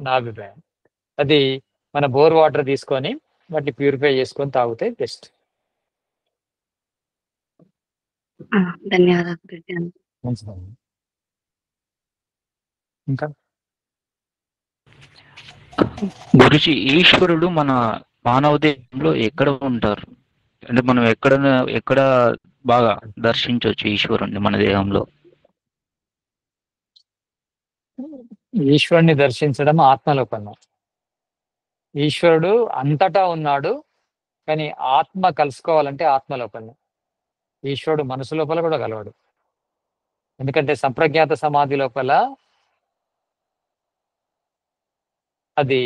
నా అభిప్రాయం. అది మన బోర్ వాటర్ తీసుకొని వాటిని ప్యూరిఫై చేసుకొని తాగితే బెస్ట్. ధన్యవాదాలు గురూజీ. మంచిదండి. ఇంకా గురుజీ, ఈశ్వరుడు మన మానవ దేహంలో ఎక్కడ ఉంటారు? అంటే మనం ఎక్కడ బాగా దర్శించవచ్చు ఈశ్వరుణ్ణి మన దేహంలో? ఈశ్వరుని దర్శించడం ఆత్మలోపల. ఈశ్వరుడు అంతటా ఉన్నాడు, కానీ ఆత్మ కలుసుకోవాలంటే ఆత్మలోపల. ఈశ్వరుడు మనసు లోపల కూడా కలవాడు. ఎందుకంటే సంప్రజ్ఞాత సమాధి లోపల అది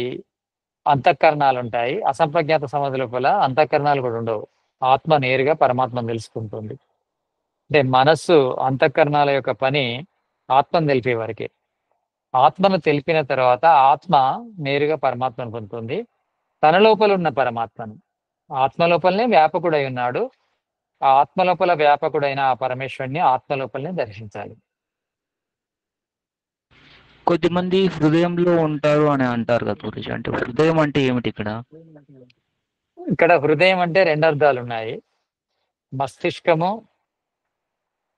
అంతఃకరణాలు ఉంటాయి. అసంప్రజ్ఞాత సమాధి లోపల అంతఃకరణాలు కూడా ఉండవు. ఆత్మ నేరుగా పరమాత్మను తెలుసుకుంటుంది. అంటే మనస్సు అంతఃకరణాల యొక్క పని ఆత్మను తెలిపే వరకే. ఆత్మను తెలిపిన తర్వాత ఆత్మ నేరుగా పరమాత్మను పొందుతుంది. తన లోపల ఉన్న పరమాత్మను, ఆత్మ లోపలనే వ్యాపకుడై ఉన్నాడు. ఆ ఆత్మ లోపల వ్యాపకుడైన ఆ పరమేశ్వరుని ఆత్మ లోపలనే దర్శించాలి. కొద్దిమంది హృదయంలో ఉంటారు అని అంటారు కదా గురుజీ. అంటే హృదయం అంటే ఏమిటి ఇక్కడ? ఇక్కడ హృదయం అంటే రెండు అర్థాలు ఉన్నాయి. మస్తిష్కము,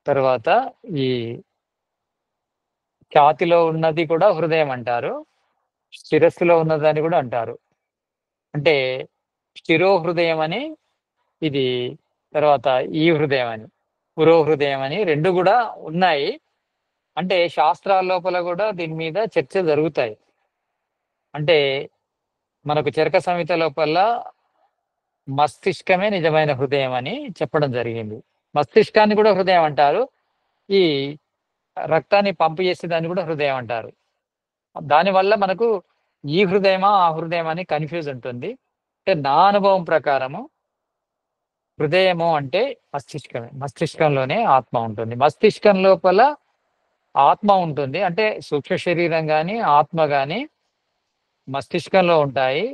తర్వాత ఈ ఛాతిలో ఉన్నది కూడా హృదయం అంటారు, శిరస్సులో ఉన్నదని కూడా అంటారు. అంటే శిరో హృదయం అని, ఇది తర్వాత ఈ హృదయం అని, పురో హృదయం అని రెండు కూడా ఉన్నాయి. అంటే శాస్త్రాల లోపల కూడా దీని మీద చర్చ జరుగుతాయి. అంటే మనకు చరక సంహిత లోపల మస్తిష్కమే నిజమైన హృదయం అని చెప్పడం జరిగింది. మస్తిష్కాన్ని కూడా హృదయం అంటారు. ఈ రక్తాన్ని పంపు చేసే దాన్ని కూడా హృదయం అంటారు. దానివల్ల మనకు ఈ హృదయమా ఆ హృదయం అని కన్ఫ్యూజ్ ఉంటుంది. అంటే నా అనుభవం ప్రకారము హృదయము అంటే మస్తిష్కమే. మస్తిష్కంలోనే ఆత్మ ఉంటుంది. మస్తిష్కం లోపల ఆత్మ ఉంటుంది. అంటే సూక్ష్మ శరీరం కానీ ఆత్మ కానీ మస్తిష్కంలో ఉంటాయి.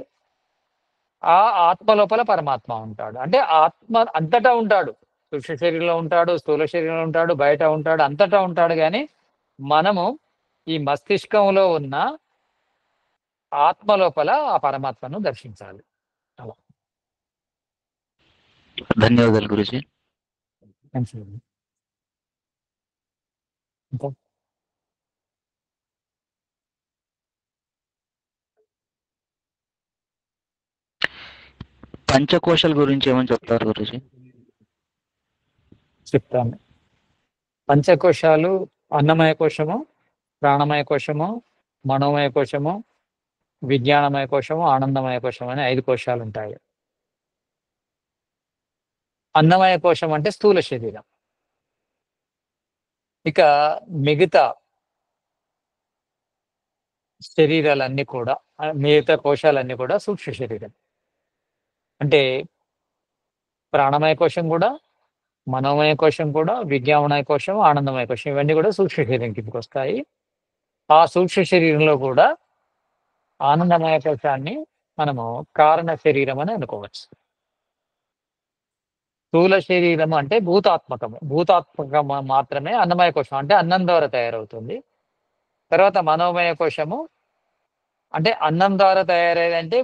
ఆ ఆత్మ లోపల పరమాత్మ ఉంటాడు. అంటే ఆత్మ అంతటా ఉంటాడు. సూక్ష్మ శరీరంలో ఉంటాడు, స్థూల శరీరంలో ఉంటాడు, బయట ఉంటాడు, అంతటా ఉంటాడు. కానీ మనము ఈ మస్తిష్కంలో ఉన్న ఆత్మ లోపల ఆ పరమాత్మను దర్శించాలి. అలా. ధన్యవాదాలు గురుజీ. మంచిది. ఇంకా పంచకోశాల గురించి ఏమని చెప్తారు గురుజీ? చెప్తాను. పంచకోశాలు అన్నమయ కోశము, ప్రాణమయ కోశము, మనోమయ కోశము, విజ్ఞానమయ కోశము, ఆనందమయ కోశం అని 5 కోశాలు ఉంటాయి. అన్నమయ కోశం అంటే స్థూల శరీరం. ఇక మిగతా శరీరాలన్నీ కూడా, మిగతా కోశాలన్నీ కూడా సూక్ష్మ శరీరం. అంటే ప్రాణమయ కోశం కూడా, మనోమయ కోశం కూడా, విజ్ఞానమయ కోశం, ఆనందమయ కోశం ఇవన్నీ కూడా సూక్ష్మ శరీరం కిందకి వస్తాయి. ఆ సూక్ష్మ శరీరంలో కూడా ఆనందమయ కోశాన్ని మనము కారణ శరీరం అని అనుకోవచ్చు. స్థూల శరీరం అంటే భూతాత్మకము. భూతాత్మకం మాత్రమే అన్నమయ కోశం అంటే అన్నం ద్వారా తయారవుతుంది. తర్వాత మనోమయ కోశము అంటే అన్నం ద్వారా తయారయ్యేది, అంటే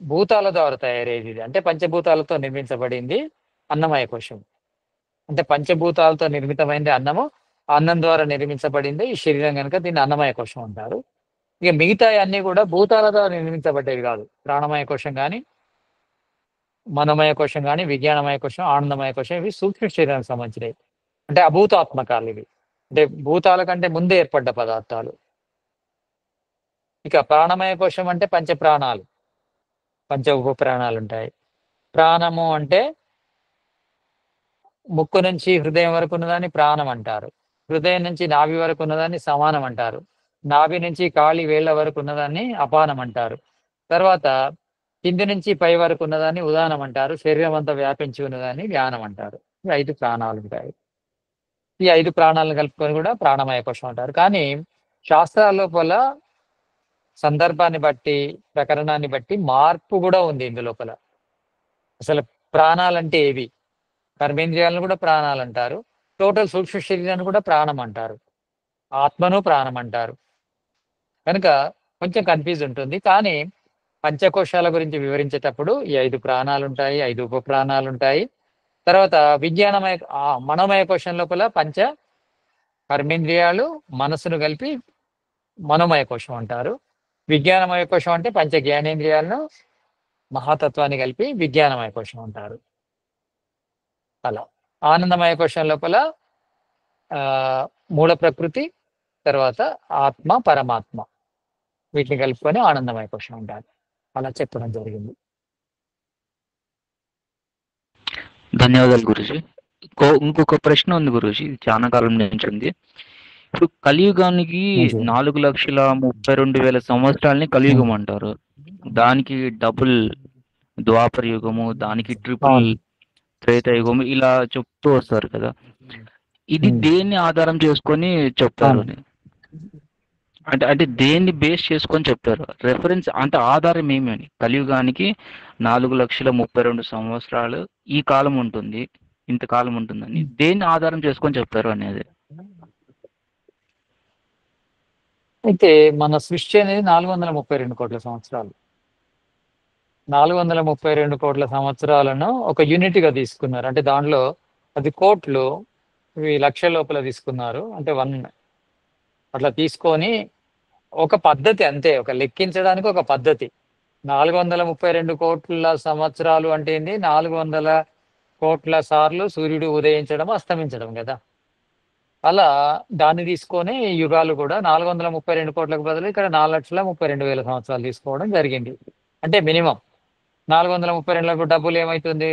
భూతాల ద్వారా తయారయ్యేది. అంటే పంచభూతాలతో నిర్మించబడింది అన్నమయ కోశం. అంటే పంచభూతాలతో నిర్మితమైంది అన్నము, అన్నం ద్వారా నిర్మించబడింది ఈ శరీరం కనుక దీన్ని అన్నమయ కోశం అంటారు. ఇక మిగతా అన్ని కూడా భూతాల ద్వారా నిర్మించబడ్డవి కాదు. ప్రాణమయ కోశం కానీ, మనోమయ కోశం కానీ, విజ్ఞానమయ కోశం, ఆనందమయ కోశం ఇవి సూక్ష్మ శరీరానికి సంబంధించినవి. అంటే అభూతాత్మకాలు ఇవి. అంటే భూతాల కంటే ముందే ఏర్పడ్డ పదార్థాలు. ఇక ప్రాణమయ కోశం అంటే పంచప్రాణాలు, పంచ ఉప ప్రాణాలు ఉంటాయి. ప్రాణము అంటే ముక్కు నుంచి హృదయం వరకు ఉన్నదాన్ని ప్రాణం అంటారు. హృదయం నుంచి నాభి వరకు ఉన్నదాన్ని సమానం అంటారు. నాభి నుంచి కాళి వేళ్ల వరకు ఉన్నదాన్ని అపానం అంటారు. తర్వాత కింది నుంచి పై వరకు ఉన్నదాన్ని ఉదానం అంటారు. శరీరం అంతా వ్యాపించి ఉన్నదాన్ని వ్యానం అంటారు. ఈ 5 ప్రాణాలు ఉంటాయి. ఈ 5 ప్రాణాలను కలుపుకొని కూడా ప్రాణమయ కోశం అంటారు. కానీ శాస్త్రాల లోపల సందర్భాన్ని బట్టి, ప్రకరణాన్ని బట్టి మార్పు కూడా ఉంది ఇందులోపల. అసలు ప్రాణాలంటే ఏవి? కర్మేంద్రియాలను కూడా ప్రాణాలు అంటారు. టోటల్ సూక్ష్మ శరీరాన్ని కూడా ప్రాణం అంటారు. ఆత్మను ప్రాణం అంటారు. కనుక కొంచెం కన్ఫ్యూజ్ ఉంటుంది. కానీ పంచకోశాల గురించి వివరించేటప్పుడు ఈ 5 ప్రాణాలు ఉంటాయి, 5 ఉప ప్రాణాలు ఉంటాయి. తర్వాత విజ్ఞానమయ మనోమయ కోశం లోపల పంచ కర్మేంద్రియాలు, మనసును కలిపి మనోమయ కోశం అంటారు. విజ్ఞానమయ కోశం అంటే పంచ జ్ఞానేంద్రియాలను, మహాతత్వాన్ని కలిపి విజ్ఞానమయ కోశం అంటారు. అలా ఆనందమయ కోశం లోపల మూల ప్రకృతి, తర్వాత ఆత్మ, పరమాత్మ, వీటిని కలుపుకొని ఆనందమయ కోశం అంటారు. అలా చెప్పడం జరిగింది. ధన్యవాదాలు గురుజీ. ఇంకొక ప్రశ్న ఉంది గురుజీ, ఇది చాలా కాలం నుంచి ఉంది. ఇప్పుడు కలియుగానికి 4,32,000 సంవత్సరాలని కలియుగం అంటారు. దానికి డబుల్ ద్వాపర యుగము, దానికి ట్రిపుల్ త్రేతాయుగము, ఇలా చెప్తూ వస్తారు కదా. ఇది దేన్ని ఆధారం చేసుకొని చెప్తారు అని, అంటే దేన్ని బేస్ చేసుకొని చెప్తారు? రెఫరెన్స్ అంటే ఆధారం ఏమి అని? కలియుగానికి 4,32,000 సంవత్సరాలు ఈ కాలం ఉంటుంది, ఇంతకాలం ఉంటుందని దేన్ని ఆధారం చేసుకొని చెప్తారు అనేది. అయితే మన సృష్టి అనేది 432 కోట్ల సంవత్సరాలు. 432 కోట్ల సంవత్సరాలను ఒక యూనిట్గా తీసుకున్నారు. అంటే దాంట్లో అది కోట్లు, ఇవి లక్షల లోపల తీసుకున్నారు. అంటే 1 అట్లా తీసుకొని ఒక పద్ధతి, అంతే, ఒక లెక్కించడానికి ఒక పద్ధతి. 432 కోట్ల సంవత్సరాలు అంటే ఏంటి? 400 కోట్ల సార్లు సూర్యుడు ఉదయించడం, అస్తమించడం కదా. అలా దాన్ని తీసుకొని యుగాలు కూడా 432 కోట్లకు బదులు ఇక్కడ 4,32,000 సంవత్సరాలు తీసుకోవడం జరిగింది. అంటే మినిమం 432లకు డబ్బులు ఏమవుతుంది?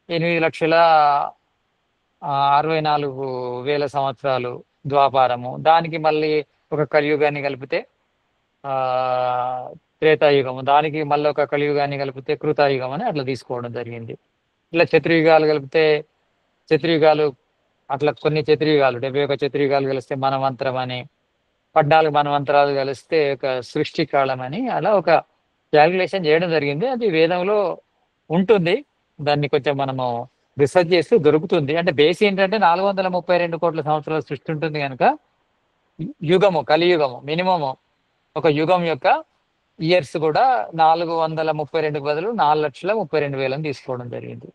8,64,000 సంవత్సరాలు ద్వాపారము. దానికి మళ్ళీ ఒక కలియుగాన్ని కలిపితే త్రేతాయుగము, దానికి మళ్ళీ ఒక కలియుగాన్ని కలిపితే కృతాయుగం అని అట్లా తీసుకోవడం జరిగింది. ఇట్లా చతుర్యుగాలు కలిపితే చతుర్యుగాలు, అట్లా కొన్ని చతుర్యుగాలు, 71 చతుర్యుగాలు కలిస్తే మనవంతరం అని, 14 మనవంతరాలు కలిస్తే ఒక సృష్టి కాలం అని, అలా ఒక క్యాలిక్యులేషన్ చేయడం జరిగింది. అది వేదంలో ఉంటుంది. దాన్ని కొంచెం మనము రీసెర్చ్ చేస్తే దొరుకుతుంది. అంటే బేస్ ఏంటంటే 432 కోట్ల సంవత్సరాల సృష్టి ఉంటుంది కనుక యుగము, కలియుగము, మినిమము ఒక యుగం యొక్క ఇయర్స్ కూడా 432 బదులు 4,32,000 తీసుకోవడం జరిగింది.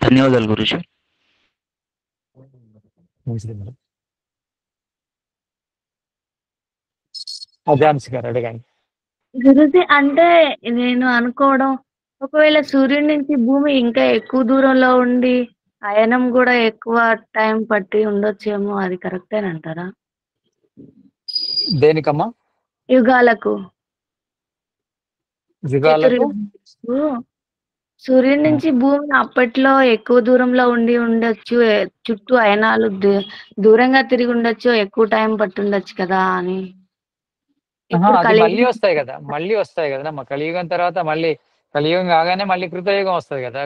ధన్యవాదాలు గురుజీ. అజాన్స్ గారు అడగండి. గురుజీ, అంటే నేను అనుకోవడం, ఒకవేళ సూర్యుడి నుంచి భూమి ఇంకా ఎక్కువ దూరంలో ఉండి అయనం కూడా ఎక్కువ టైం పట్టి ఉండొచ్చేమో, అది కరెక్టేనంటారా? దేనికమ్మా? యుగాలకు. సూర్యుడి నుంచి భూమి అప్పట్లో ఎక్కువ దూరంలో ఉండి ఉండొచ్చు, చుట్టూ అయనాలు దూరంగా తిరిగి ఉండొచ్చు, ఎక్కువ టైం పట్టి ఉండొచ్చు కదా అని. అది మళ్ళీ వస్తాయి కదా, కలియుగం తర్వాత మళ్ళీ కలియుగం కాగానే మళ్ళీ కృతయుగం వస్తుంది కదా.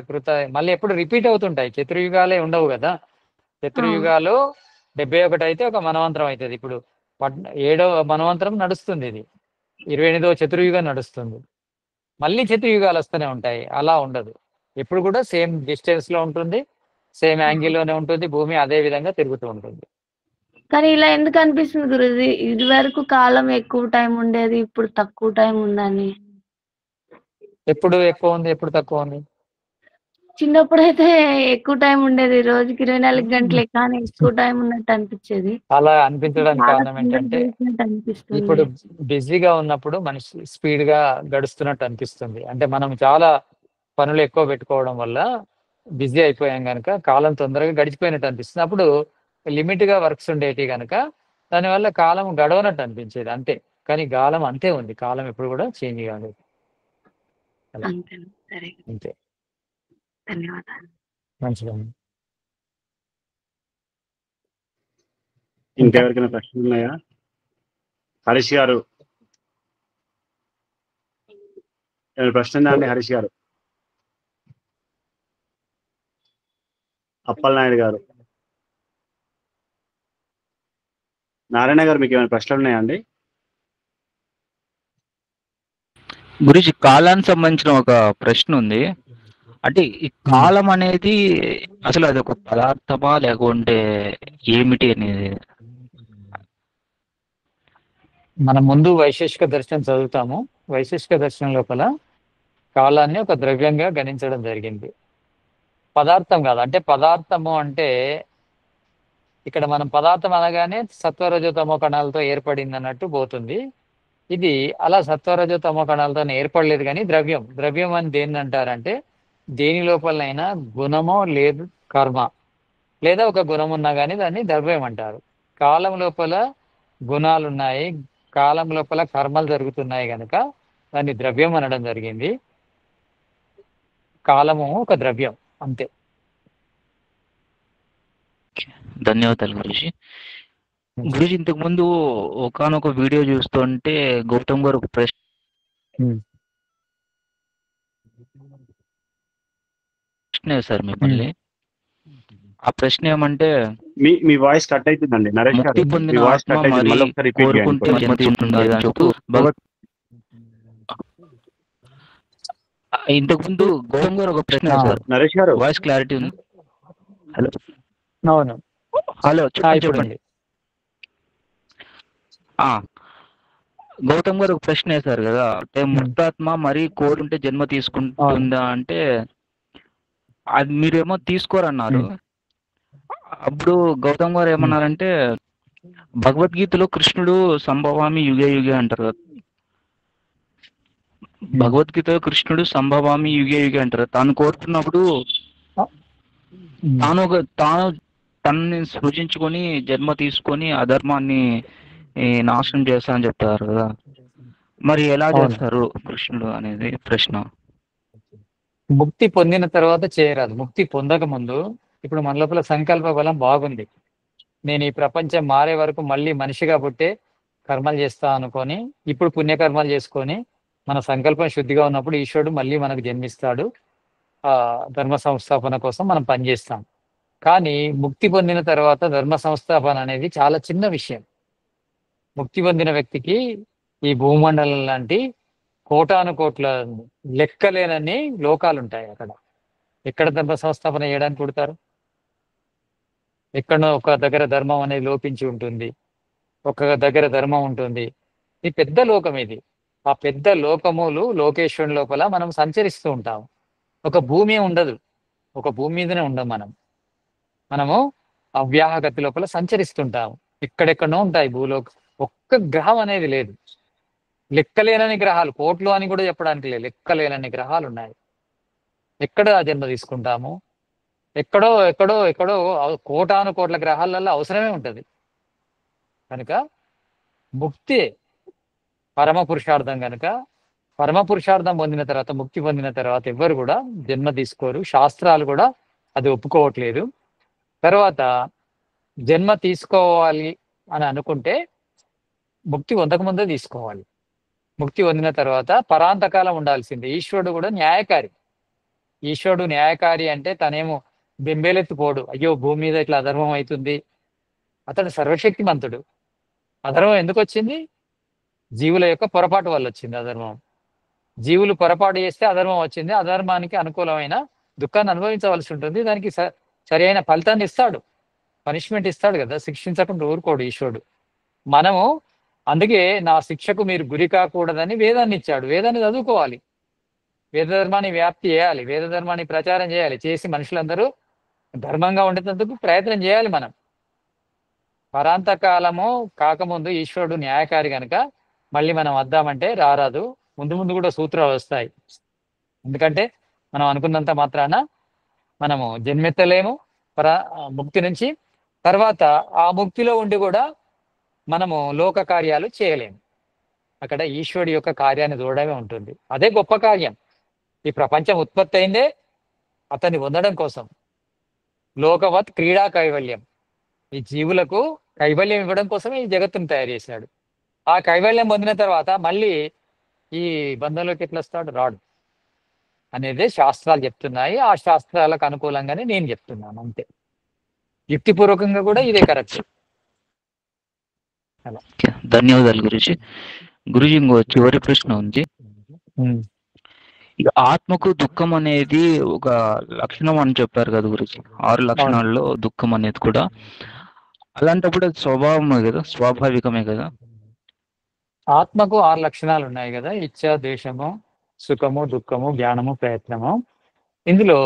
మళ్ళీ ఎప్పుడు రిపీట్ అవుతుంటాయి, చతుర్యుగాలే ఉండవు కదా. చతుర్యుగాలు 71 అయితే ఒక మనవంతరం అవుతుంది. ఇప్పుడు 7వ మనవంతరం నడుస్తుంది, ఇది 28వ చతుర్యుగం నడుస్తుంది. మళ్ళీ చతుర్యుగాలు వస్తూనే ఉంటాయి, అలా ఉండదు. ఎప్పుడు కూడా సేమ్ డిస్టెన్స్ లో ఉంటుంది, సేమ్ యాంగిల్లోనే ఉంటుంది, భూమి అదే విధంగా తిరుగుతూ ఉంటుంది. కానీ ఇలా ఎందుకు అనిపిస్తుంది గురుజీ, ఇది వరకు కాలం ఎక్కువ టైం ఉండేది, ఇప్పుడు తక్కువ టైం ఉందని? ఎప్పుడు ఎక్కువ ఉంది, ఎప్పుడు తక్కువ ఉంది? చిన్నప్పుడు అయితే ఎక్కువ టైం ఉండేది, రోజుకి 24 గంటలే, కానీ ఎక్కువ టైం ఉన్నట్టు అనిపించేది. అలా అనిపించడానికి కారణం ఏంటంటే ఇప్పుడు బిజీగా ఉన్నప్పుడు మనిషి స్పీడ్ గా గడుస్తున్నట్టు అనిపిస్తుంది. అంటే మనం చాలా పనులు ఎక్కువ పెట్టుకోవడం వల్ల బిజీ అయిపోయాం కనుక కాలం తొందరగా గడిచిపోయినట్టు అనిపిస్తుంది. అప్పుడు లిమిట్ గా వర్క్స్ ఉండేటి కనుక దానివల్ల కాలం గడవనట్టు అనిపించేది అంతే. కానీ కాలం అంతే ఉంది, కాలం ఎప్పుడు కూడా చేంజ్ కాలేదు. అంతే. ధన్యవాదాలు. మంచిగా. ఇంకెవరికైనా ప్రశ్నలు ఉన్నాయా? హరీష్ గారు ఏమైనా ప్రశ్న ఉందా అండి? హరీష్ గారు, అప్పలనాయుడు గారు, నారాయణ గారు, మీకు ఏమైనా ప్రశ్నలు ఉన్నాయా అండి? గురించి కాలానికి సంబంధించిన ఒక ప్రశ్న ఉంది. అంటే ఈ కాలం అనేది అసలు అది ఒక పదార్థమా లేకుంటే ఏమిటి అనేది? మనం ముందు వైశేషిక దర్శనం చదువుతాము. వైశేషిక దర్శనం లోపల కాలాన్ని ఒక ద్రవ్యంగా గణించడం జరిగింది. పదార్థం కాదు. అంటే పదార్థము అంటే ఇక్కడ మనం పదార్థం అనగానే సత్వరజోతమో కణాలతో ఏర్పడింది అన్నట్టు పోతుంది. ఇది అలా సత్వరజోతమో కణాలతో ఏర్పడలేదు కానీ ద్రవ్యం. ద్రవ్యం అని దేన్ని అంటారంటే దేని లోపలైనా గుణమో లేదు కర్మ లేదా ఒక గుణం ఉన్నా కానీ దాన్ని ద్రవ్యం అంటారు. కాలం లోపల గుణాలు ఉన్నాయి, కాలం లోపల కర్మలు జరుగుతున్నాయి కనుక దాన్ని ద్రవ్యం అనడం జరిగింది. కాలము ఒక ద్రవ్యం అంతే. ధన్యవాదాలు గురుజీ. గురుజీ ఇంతకు ముందు ఒకానొక వీడియో చూస్తుంటే గౌతమ్ గారు ఒక ప్రశ్న వేశారు మిమ్మల్ని. ఆ ప్రశ్న ఏమంటే మీ వాయిస్ కట్ అవుతుందండి నరేష్ గారు. ముక్తి పొందిన మీ వాయిస్ ఆత్మ కట్ అవుతుంది. మరి మళ్ళీ ఒకసారి రిపీట్ కోరుకుంటే చేయండి. జన్మ తీసుకుంటుందా అని చెప్తూ ఇంతకు ముందు గౌతమ్ గారు ఒక ప్రశ్న వేశారు. నరేష్ గారు వాయిస్ క్లారిటీ ఉంది? హలో అవును, హలో చెప్పండి ఇప్పుడు చెప్పండి. గౌతమ్ గారు ఒక ప్రశ్న వేశారు కదా, అంటే ముక్తాత్మ మరి కోరుకుంటే జన్మ తీసుకుంటుందా అంటే అది మీరేమో తీసుకోరన్నారు. అప్పుడు గౌతమ్ గారు ఏమన్నారంటే భగవద్గీతలో కృష్ణుడు సంభవామి యుగే యుగే అంటారు కదా. భగవద్గీతలో కృష్ణుడు సంభవామి యుగే యుగే అంటారు. తాను కోరుతున్నప్పుడు తాను తనని సృజించుకొని జన్మ తీసుకొని అధర్మాన్ని నాశనం చేస్తా అని చెప్తారు కదా. మరి ఎలా చేస్తారు కృష్ణుడు అనేది ప్రశ్న. ముక్తి పొందిన తర్వాత చేయరాదు. ముక్తి పొందక ముందు ఇప్పుడు మన లోపల సంకల్ప బలం బాగుంది. నేను ఈ ప్రపంచం మారే వరకు మళ్ళీ మనిషిగా పుట్టే కర్మలు చేస్తా అనుకొని ఇప్పుడు పుణ్యకర్మలు చేసుకొని మన సంకల్పం శుద్ధిగా ఉన్నప్పుడు ఈశ్వరుడు మళ్ళీ మనకు జన్మిస్తాడు. ఆ ధర్మ సంస్థాపన కోసం మనం పనిచేస్తాం. కానీ ముక్తి పొందిన తర్వాత ధర్మ సంస్థాపన అనేది చాలా చిన్న విషయం. ముక్తి పొందిన వ్యక్తికి ఈ భూమండలం లాంటి కోటాను కోట్ల లెక్కలేనన్ని లోకాలు ఉంటాయి. అక్కడ ఎక్కడ ధర్మ సంస్థాపన చేయడానికి పుడతారు? ఎక్కడో ఒక దగ్గర ధర్మం అనేది లోపించి ఉంటుంది, ఒక దగ్గర ధర్మం ఉంటుంది. ఈ పెద్ద లోకం ఇది. ఆ పెద్ద లోకములు లోకేశ్వరుని లోపల మనం సంచరిస్తూ ఉంటాం. ఒక భూమి ఉండదు, ఒక భూమి మీదనే ఉండం. మనము అవ్యాహగతి లోపల సంచరిస్తుంటాము. ఎక్కడెక్కడో ఉంటాయి భూలోకం. ఒక్క గ్రహం అనేది లేదు. లెక్కలేనని గ్రహాలు, కోట్లు అని కూడా చెప్పడానికి లేదు, లెక్కలేనని గ్రహాలు ఉన్నాయి. ఎక్కడ జన్మ తీసుకుంటాము? ఎక్కడో ఎక్కడో ఎక్కడో కోటాను కోట్ల గ్రహాలలో అవసరమే ఉంటుంది. కనుక ముక్తి పరమ పురుషార్థం. కనుక పరమ పురుషార్థం పొందిన తర్వాత, ముక్తి పొందిన తర్వాత ఎవ్వరు కూడా జన్మ తీసుకోరు. శాస్త్రాలు కూడా అది ఒప్పుకోవట్లేదు. తర్వాత జన్మ తీసుకోవాలి అని అనుకుంటే ముక్తి పొందకముందే తీసుకోవాలి. ముక్తి పొందిన తర్వాత పరాంతకాలం ఉండాల్సిందే. ఈశ్వరుడు కూడా న్యాయకారి. ఈశ్వరుడు న్యాయకారి అంటే తనేమో బెంబేలెత్తిపోడు, అయ్యో భూమి మీద ఇట్లా అధర్మం అవుతుంది. అతడు సర్వశక్తిమంతుడు. అధర్మం ఎందుకు వచ్చింది? జీవుల యొక్క పొరపాటు వల్ల వచ్చింది అధర్మం. జీవులు పొరపాటు చేస్తే అధర్మం వచ్చింది. అధర్మానికి అనుకూలమైన దుఃఖాన్ని అనుభవించవలసి ఉంటుంది. దానికి సరి అయిన ఫలితాన్ని ఇస్తాడు, పనిష్మెంట్ ఇస్తాడు కదా. శిక్షించకుండా ఊరుకోడు ఈశ్వరుడు. మనము అందుకే నా శిక్షకు మీరు గురి కాకూడదని వేదాన్ని ఇచ్చాడు. వేదాన్ని చదువుకోవాలి, వేద ధర్మాన్ని వ్యాప్తి చేయాలి, వేద ధర్మాన్ని ప్రచారం చేయాలి. చేసి మనుషులందరూ ధర్మంగా ఉండేందుకు ప్రయత్నం చేయాలి. మనం పరాంతకాలము కాకముందు ఈశ్వరుడు న్యాయకారి కనుక మళ్ళీ మనం వద్దామంటే రారాదు. ముందు ముందు కూడా సూత్రాలు వస్తాయి. ఎందుకంటే మనం అనుకున్నంత మాత్రాన మనము జన్మెత్తలేము ముక్తి నుంచి. తర్వాత ఆ ముక్తిలో ఉండి కూడా మనము లోక కార్యాలు చేయలేము. అక్కడ ఈశ్వరుడి యొక్క కార్యాన్ని చూడడమే ఉంటుంది. అదే గొప్ప కార్యం. ఈ ప్రపంచం ఉత్పత్తి అయిందే అతన్ని పొందడం కోసం. లోకవత్ క్రీడా కైవల్యం, ఈ జీవులకు కైవల్యం ఇవ్వడం కోసమే ఈ జగత్తును తయారు చేశాడు. ఆ కైవల్యం పొందిన తర్వాత మళ్ళీ ఈ బంధంలోకి ఎట్లా వస్తాడు? రాడు అనేది శాస్త్రాలు చెప్తున్నాయి. ఆ శాస్త్రాలకు అనుకూలంగానే నేను చెప్తున్నాను అంతే. యుక్తిపూర్వకంగా కూడా ఇదే కరెక్ట్. ధన్యవాదాలు గురుజీ. గురుజీ ఇంకో చివరి ప్రశ్న ఉంది. ఇక ఆత్మకు దుఃఖం అనేది ఒక లక్షణం అని చెప్పారు కదా గురుజీ. 6 లక్షణాల్లో దుఃఖం అనేది కూడా. అలాంటప్పుడు అది స్వభావమే కదా, స్వాభావికమే కదా. ఆత్మకు 6 లక్షణాలు ఉన్నాయి కదా, ఇచ్చ, ద్వేషము, సుఖము, దుఃఖము, జ్ఞానము, ప్రయత్నము. ఇందులో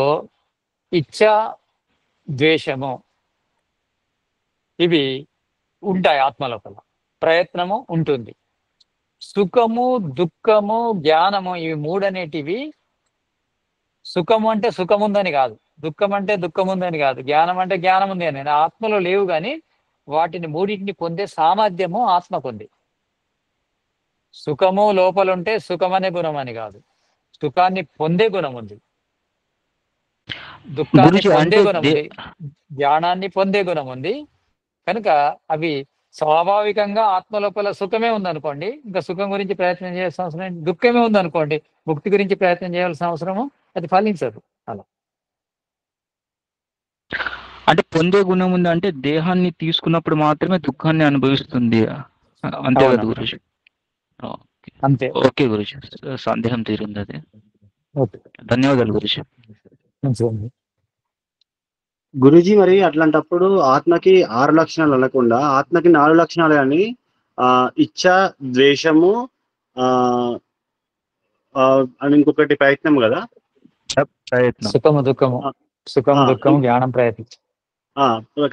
ఇచ్చ, ద్వేషము ఇవి ఉంటాయి ఆత్మ లోపల, ప్రయత్నము ఉంటుంది. సుఖము, దుఃఖము, జ్ఞానము ఇవి మూడు అనేటివి సుఖము అంటే సుఖం ఉందని కాదు, దుఃఖం అంటే దుఃఖం ఉందని కాదు, జ్ఞానం అంటే జ్ఞానం ఉంది అని ఆత్మలో లేవు. కానీ వాటిని మూడింటిని పొందే సామర్థ్యము ఆత్మకుంది. సుఖము లోపల ఉంటే సుఖమనే గుణం అని కాదు, సుఖాన్ని పొందే గుణం ఉంది, దుఃఖాన్ని గురుజీ పొందే అంటే గుణం ఉంది, జ్ఞానాన్ని పొందే గుణం ఉంది. కనుక అవి స్వాభావికంగా ఆత్మ లోపల సుఖమే ఉందనుకోండి, ఇంకా సుఖం గురించి ప్రయత్నం చేయాల్సిన అవసరం ఏంటి? దుఃఖమే ఉందనుకోండి, ముక్తి గురించి ప్రయత్నం చేయాల్సిన అవసరము అది ఫలించదు. అలా అంటే పొందే గుణం ఉంది అంటే దేహాన్ని తీసుకున్నప్పుడు మాత్రమే దుఃఖాన్ని అనుభవిస్తుంది, అంతే కదా అవును. గురుజీ? అంతే. ఓకే గురుజీ, సందేహం తీరింది అది. ఓకే, ధన్యవాదాలు గురుజీ. మంచిదండి. గురుజీ మరి అట్లాంటప్పుడు ఆత్మకి 6 లక్షణాలు అనకుండా ఆత్మకి 4 లక్షణాలు అని ఇచ్చ, ద్వేషము అని ఇంకొకటి ప్రయత్నం కదా, ప్రయత్నం. సుఖము, దుఃఖము, సుఖము, దుఃఖము, జ్ఞానం, ప్రయత్నం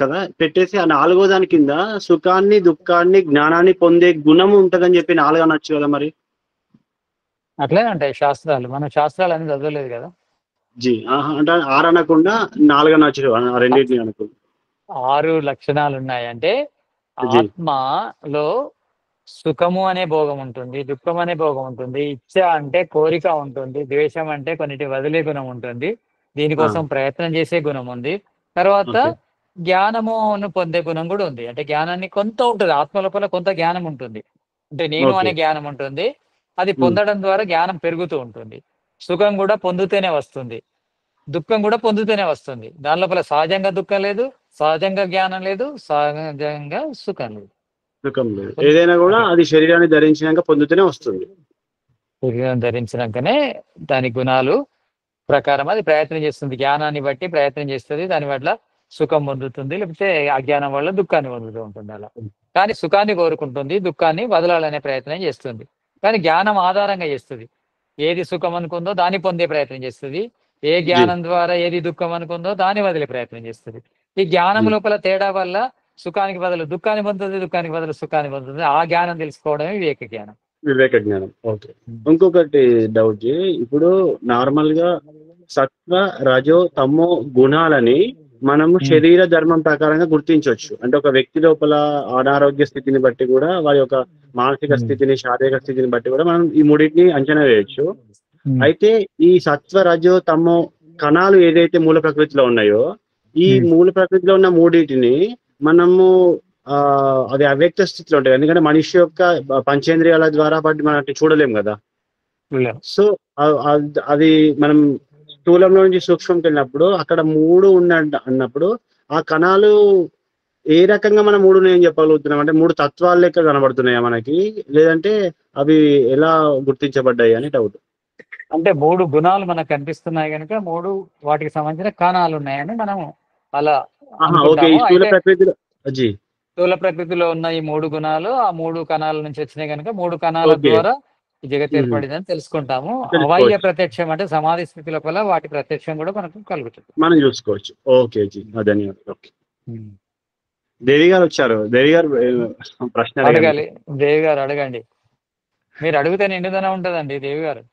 కదా పెట్టేసి ఆ 4వ దాని కింద సుఖాన్ని, దుఃఖాన్ని, జ్ఞానాన్ని పొందే గుణం ఉంటదని చెప్పి 4 అనొచ్చు కదా మరి. అట్లనే ఉంటాయి శాస్త్రాలు, మనం శాస్త్రాలు అనేది చదవలేదు కదా. జీ అంటే 6 అనకుండా 4 అనొచ్చు, రెండింటిని అనుకుంటా. 6 లక్షణాలు ఉన్నాయంటే జీ. ఆత్మలో సుఖము అనే భోగం ఉంటుంది, దుఃఖం అనే భోగం ఉంటుంది, ఇచ్చ అంటే కోరిక ఉంటుంది, ద్వేషం అంటే కొన్నిటి వదిలే గుణం ఉంటుంది, దీనికోసం ప్రయత్నం చేసే గుణం ఉంది. తర్వాత ఓకే. జ్ఞానమును పొందే గుణం కూడా ఉంది. అంటే జ్ఞానాన్ని కొంత ఉంటుంది, ఆత్మ లోపల కొంత జ్ఞానం ఉంటుంది, అంటే నేను ఓకే. అనే జ్ఞానం ఉంటుంది. అది పొందడం ద్వారా జ్ఞానం పెరుగుతూ ఉంటుంది. సుఖం కూడా పొందుతూనే వస్తుంది, దుఃఖం కూడా పొందుతూనే వస్తుంది. దాని లోపల సహజంగా దుఃఖం లేదు, సహజంగా జ్ఞానం లేదు, సహజంగా సుఖం లేదు. సుఖం లేదు, ఏదైనా కూడా అది శరీరాన్ని ధరించినాక పొందుతూనే వస్తుంది. శరీరం ధరించినాకనే దాని గుణాలు ప్రకారం అది ప్రయత్నం చేస్తుంది, జ్ఞానాన్ని బట్టి ప్రయత్నం చేస్తుంది, దాని వల్ల సుఖం పొందుతుంది, లేకపోతే అజ్ఞానం వల్ల దుఃఖాన్ని పొందుతూ ఉంటుంది. అలా కానీ సుఖాన్ని కోరుకుంటుంది, దుఃఖాన్ని వదలాలనే ప్రయత్నం చేస్తుంది. కానీ జ్ఞానం ఆధారంగా చేస్తుంది, ఏది సుఖం అనుకుందో దాన్ని పొందే ప్రయత్నం చేస్తుంది, ఏ జ్ఞానం ద్వారా ఏది దుఃఖం అనుకుందో దాన్ని వదిలే ప్రయత్నం చేస్తుంది. ఈ జ్ఞానం లోపల తేడా వల్ల సుఖానికి బదులు దుఃఖాన్ని పొందుతుంది, దుఃఖానికి బదులు సుఖాన్ని పొందుతుంది. ఆ జ్ఞానం తెలుసుకోవడమే వివేక జ్ఞానం. వివేక జ్ఞానం. ఓకే. ఇంకొకటి డౌట్ జీ, ఇప్పుడు నార్మల్ గా సత్వ, రజో, తమో గుణాలని మనము శరీర ధర్మం ప్రకారంగా గుర్తించవచ్చు. అంటే ఒక వ్యక్తి లోపల అనారోగ్య స్థితిని బట్టి కూడా, వారి యొక్క మానసిక స్థితిని, శారీరక స్థితిని బట్టి కూడా మనం ఈ మూడింటిని అంచనా వేయచ్చు. అయితే ఈ సత్వ, రజో, తమో కణాలు ఏదైతే మూల ప్రకృతిలో ఉన్నాయో, ఈ మూల ప్రకృతిలో ఉన్న మూడింటిని మనము అది అవ్యక్త స్థితిలో ఉంటాయి, ఎందుకంటే మనిషి యొక్క పంచేంద్రియాల ద్వారా బట్టి మనం చూడలేం కదా. సో అది మనం స్థూలంలో నుంచి సూక్ష్మంకి వెళ్ళినప్పుడు అక్కడ 3 అన్నప్పుడు ఆ కణాలు ఏ రకంగా మనం 3 నేను చెప్పగలుగుతున్నాం? అంటే 3 తత్వాల లెక్క కనబడుతున్నాయా మనకి, లేదంటే అవి ఎలా గుర్తించబడ్డాయి అని డౌట్. అంటే 3 గుణాలు మనకు కనిపిస్తున్నాయి కనుక 3 వాటికి సంబంధించిన కణాలు ఉన్నాయని మనం అలా స్థూల ప్రకృతిలో జీ, స్థూల ప్రకృతిలో ఉన్న ఈ 3 గుణాలు ఆ 3 కణాల నుంచి వచ్చినాయి కనుక 3 కణాల ద్వారా ఈ జగత్ ఏర్పడిందని తెలుసుకుంటాము. అవయ్య ప్రత్యక్షం అంటే సమాధి స్థితి లోపల వాటి ప్రత్యక్షం కూడా మనకు కలుగుతుంది, మనం చూసుకోవచ్చు. ఓకే జీ, ధన్యవాదాలు. ఓకే. దేవి గారు వచ్చారు, దేవి గారు ప్రశ్న అడగాలి. దేవి గారు అడగండి, మీరు అడిగితే నిండుదనే ఉంటదండి. దేవి గారు